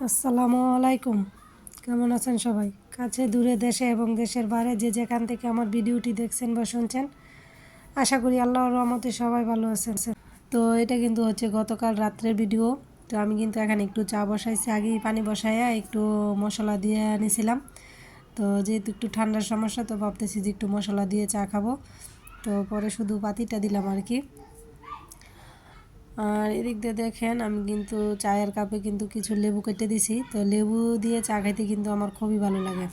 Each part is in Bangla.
আসসালামু আলাইকুম। কেমন আছেন সবাই? কাছে দূরে দেশে এবং দেশের বাইরে যে যেখান থেকে আমার ভিডিওটি দেখছেন বা শুনছেন, আশা করি আল্লাহর রহমতে সবাই ভালো আছেন। তো এটা কিন্তু হচ্ছে গতকাল রাত্রের ভিডিও। তো আমি কিন্তু এখানে একটু চা বসাইছি, আগেই পানি বসাইয়া একটু মশলা দিয়ে নিয়েছিলাম। তো যেহেতু একটু ঠান্ডার সমস্যা, তো ভাবতেছি যে একটু মশলা দিয়ে চা খাবো। তো পরে শুধু পাতিটা দিলাম আর কি। আর এদিক দিয়ে দেখেন আমি কিন্তু চায়ের কাপে কিন্তু কিছু লেবু কেটে দিছি। তো লেবু দিয়ে চা খাইতে কিন্তু আমার খুবই ভালো লাগে।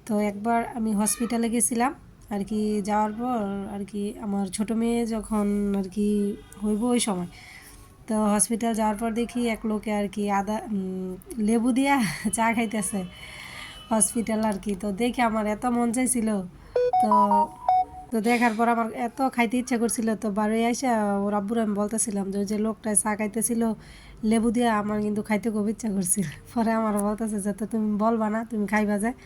তো একবার আমি হসপিটালে গেছিলাম আর কি, যাওয়ার পর আর কি আমার ছোটো মেয়ে যখন আর কি হইব ওই সময়, তো হসপিটাল যাওয়ার পর দেখি এক লোকে আর কি লেবু দিয়া চা খাইতেছে হসপিটাল আর কি। তো দেখে আমার এত মন চাইছিল। তো তো দেখার পর আমার এত খাইতে ইচ্ছা করছিল। তো বাড়ি আইসা ওর আব্বুর আমি বলতেছিলাম যে ওই যে লোকটায় চা খাইতেছিল লেবু দিয়ে, আমার কিন্তু খাইতে খুব ইচ্ছা করছিল। পরে আমার বলতেছে যে তো তুমি বলবা না, তুমি খাইবা যায়।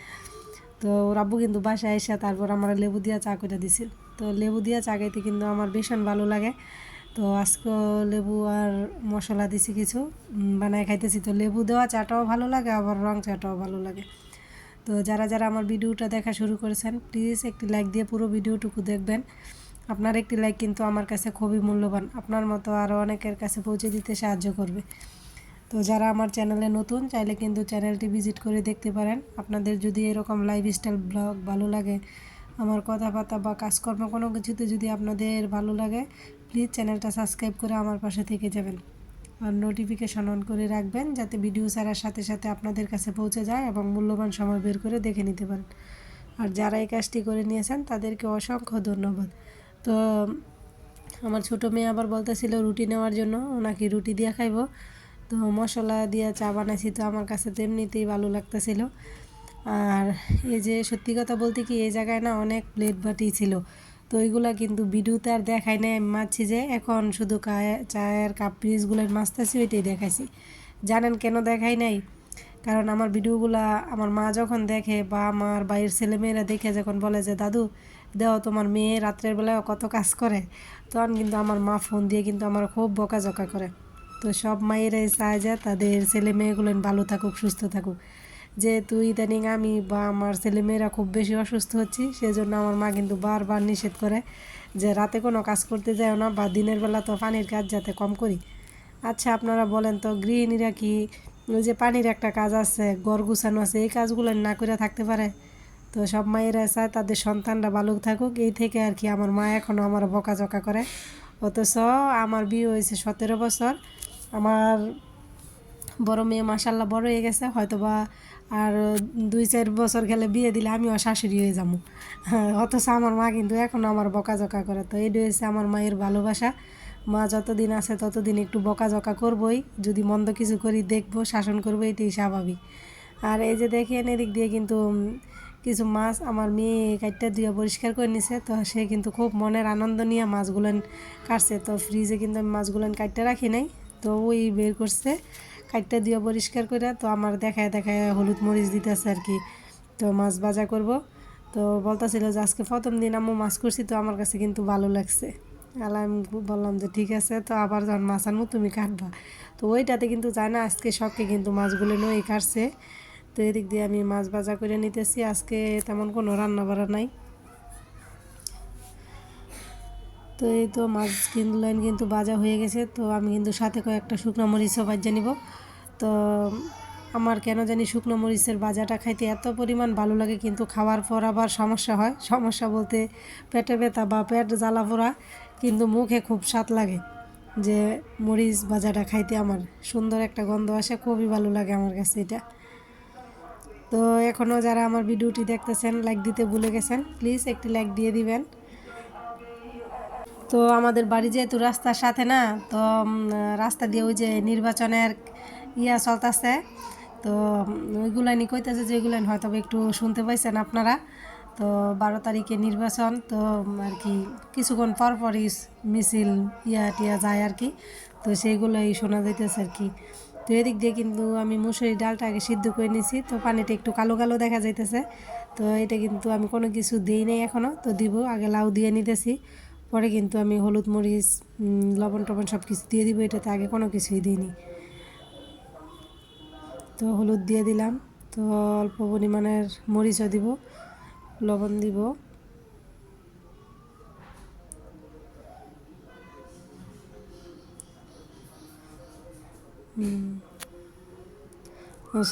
তো ওর আব্বু কিন্তু বাসায় আইসা তারপর আমার লেবু দিয়া চা করে দিছিল। তো লেবু দিয়া চা খাইতে কিন্তু আমার ভীষণ ভালো লাগে। তো আজকে লেবু আর মশলা দিছি কিছু বানায় খাইতেছি। তো লেবু দেওয়া চাটাও ভালো লাগে, আবার রং চাটাও ভালো লাগে। তো যারা যারা আমার ভিডিওটা দেখা শুরু করেছেন, প্লিজ একটি লাইক দিয়ে পুরো ভিডিওটুকু দেখবেন। আপনার একটি লাইক কিন্তু আমার কাছে খুবই মূল্যবান, আপনার মতো আরও অনেকের কাছে পৌঁছে দিতে সাহায্য করবে। তো যারা আমার চ্যানেলে নতুন, চাইলে কিন্তু চ্যানেলটি ভিজিট করে দেখতে পারেন। আপনাদের যদি এরকম লাইফস্টাইল ব্লগ ভালো লাগে, আমার কথাবার্তা বা কাজকর্ম কোনো কিছুতে যদি আপনাদের ভালো লাগে, প্লিজ চ্যানেলটা সাবস্ক্রাইব করে আমার পাশে থেকে যাবেন। আর নোটিফিকেশন অন করে রাখবেন, যাতে ভিডিও ছাড়ার সাথে সাথে আপনাদের কাছে পৌঁছে যায় এবং মূল্যবান সময় বের করে দেখে নিতে পারেন। আর যারা এই কাজটি করে নিয়েছেন তাদেরকে অসংখ্য ধন্যবাদ। তো আমার ছোটো মেয়ে আবার বলতেছিল রুটি নেওয়ার জন্য, ওনাকে রুটি দিয়ে খাইব। তো মশলা দিয়ে চা বানাইছি, তো আমার কাছে তো এমনিতেই ভালো লাগতেছিল। আর এই যে সত্যি কথা বলতে কি, এই জায়গায় না অনেক প্লেট বাটি ছিল। তো ওইগুলা কিন্তু ভিডিওতে আর দেখাই নাই। আমি মাছি যে এখন শুধু চায়ের কাপ পিসগুলো মাছতেছি, ওইটাই দেখাইছি। জানেন কেন দেখাই নাই? কারণ আমার ভিডিওগুলা আমার মা যখন দেখে বা আমার বাইরের ছেলেমেয়েরা দেখে যখন বলে যে দাদু দেও তোমার মেয়ে রাত্রের বেলায় কত কাজ করে, তখন কিন্তু আমার মা ফোন দিয়ে কিন্তু আমার খুব বকাঝকা করে। তো সব মায়েরাই চায় যে তাদের ছেলে মেয়েগুলো ভালো থাকুক, সুস্থ থাকুক। যেহেতু ইদানিং আমি বা আমার ছেলেমেয়েরা খুব বেশি অসুস্থ হচ্ছি, সেজন্য আমার মা কিন্তু বারবার নিষেধ করে যে রাতে কোনো কাজ করতে যায় না, বা দিনের বেলা তো পানির কাজ যাতে কম করি। আচ্ছা আপনারা বলেন তো, গৃহিণীরা কি ওই যে পানির একটা কাজ আছে, ঘর গুছানো আছে, এই কাজগুলো না করে থাকতে পারে? তো সব মায়েরা চায় তাদের সন্তানরা ভালো থাকুক, এই থেকে আর কি আমার মা এখনও আমার বকাঝকা করে। অথচ আমার বিয়ে হয়েছে 17 বছর। আমার বড় মেয়ে মাশাল্লাহ বড় হয়ে গেছে, হয়তো বা আর 2-4 বছর গেলে বিয়ে দিলে আমিও শাশুড়ি হয়ে যাবো। অথচ আমার মা কিন্তু এখনও আমার বকাঝকা করে। তো এইটা হচ্ছে আমার মায়ের ভালোবাসা। মা যতদিন আছে ততদিন একটু বকাঝকা করবই, যদি মন্দ কিছু করি দেখবো, শাসন করবো, এটাই স্বাভাবিক। আর এই যে দেখেন এদিক দিয়ে কিন্তু কিছু মাছ আমার মেয়ে কাটটা দিয়ে পরিষ্কার করে নিছে। তো সে কিন্তু খুব মনের আনন্দ নিয়ে মাছগুলান কাটছে। তো ফ্রিজে কিন্তু আমি মাছগুলান কাটতে রাখি নাই, তো ওই বের করছে কাটটা দিয়ে পরিষ্কার করে। তো আমার দেখায় দেখায় হলুদ মরিচ দিতেছে আর কি। তো মাছ ভাজা করব। তো বলতেছিল যে আজকে প্রথম দিন আম্মু মাছ করছি, তো আমার কাছে কিন্তু ভালো লাগছে। আমি বললাম যে ঠিক আছে, তো আবার যখন মাছ আনবো তুমি কাটবা। তো ওইটাতে কিন্তু যায় না, আজকে শখে কিন্তু মাছগুলো নই কাটছে। তো এদিক দিয়ে আমি মাছ ভাজা করে নিতেছি, আজকে তেমন কোনো রান্না বাড়া নাই। তো এই তো মাছ কিনলেন কিন্তু ভাজা হয়ে গেছে। তো আমি কিন্তু সাথে কয়েকটা শুকনো মরিচও ভাজা নিব। তো আমার কেন জানি শুকনো মরিচের ভাজাটা খাইতে এত পরিমাণ ভালো লাগে, কিন্তু খাওয়ার পর আবার সমস্যা হয়। সমস্যা বলতে পেটে ব্যথা বা পেট জ্বালা পোড়া, কিন্তু মুখে খুব স্বাদ লাগে। যে মরিচ ভাজাটা খাইতে আমার সুন্দর একটা গন্ধ আসে, খুবই ভালো লাগে আমার কাছে এটা। তো এখনও যারা আমার ভিডিওটি দেখতেছেন, লাইক দিতে ভুলে গেছেন, প্লিজ একটি লাইক দিয়ে দিবেন। তো আমাদের বাড়ি যেহেতু রাস্তার সাথে না, তো রাস্তা দিয়ে ওই যে নির্বাচনের চলতেছে। তো ওইগুলানি কইতেছে, যেগুলান হয়তো একটু শুনতে পাইছেন আপনারা। তো 12 তারিখে নির্বাচন, তো আর কি কিছুক্ষণ পরপরই মিছিল টিয়া যায় আর কি। তো সেইগুলোই শোনা যাইতেছে আর কি। তো এদিক দিয়ে কিন্তু আমি মুসুরি ডালটা আগে সিদ্ধ করে নিয়েছি, তো পানিটা একটু কালো কালো দেখা যাইতেছে। তো এটা কিন্তু আমি কোনো কিছু দিই নাই এখনও, তো দিব। আগে লাউ দিয়ে নিতেছি, পরে কিন্তু আমি হলুদ মরিচ লবণ টবণ সব কিছু দিয়ে দিব। এটাতে আগে কোনো কিছুই দিইনি। তো হলুদ দিয়ে দিলাম, তো অল্প পরিমাণের মরিচও দিব, লবণ দিব।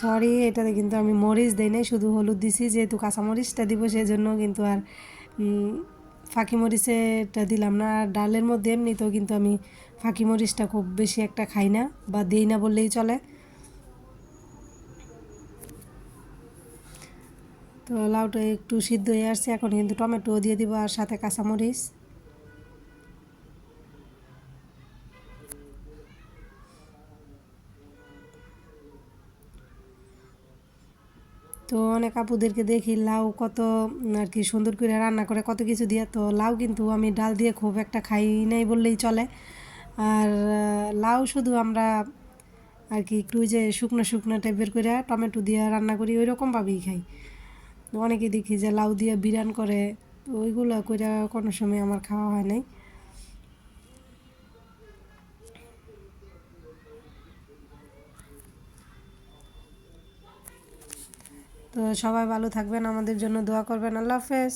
সরি, এটাতে কিন্তু আমি মরিচ দিই নাই, শুধু হলুদ দিছি, যেহেতু কাঁচামরিচটা দিব সেজন্য কিন্তু আর ফাঁকি মরিচেরটা দিলাম না। আর ডালের মধ্যে এমনিতেও কিন্তু আমি ফাঁকি মরিচটা খুব বেশি একটা খাই না, বা দিই না বললেই চলে। তো লাউটা একটু সিদ্ধ হয়ে আসছে, এখন কিন্তু টমেটো দিয়ে দিব আর সাথে কাঁচামরিচ। তো অনেক আপুদেরকে দেখি লাউ কত আর কি সুন্দর করে রান্না করে, কত কিছু দিয়ে। তো লাউ কিন্তু আমি ডাল দিয়ে খুব একটা খাই নাই বললেই চলে। আর লাউ শুধু আমরা আর কি একটু ওই যে শুকনো শুকনো টাইপের করে টমেটো দিয়ে রান্না করি, ওই রকমভাবেই খাই। অনেকে দেখি যে লাউ দিয়ে বিরান করে, তো ওইগুলো করে কোনো সময় আমার খাওয়া হয় নাই। তো সবাই ভালো থাকবেন, আমাদের জন্য দোয়া করবেন। আল্লাহ হাফেজ।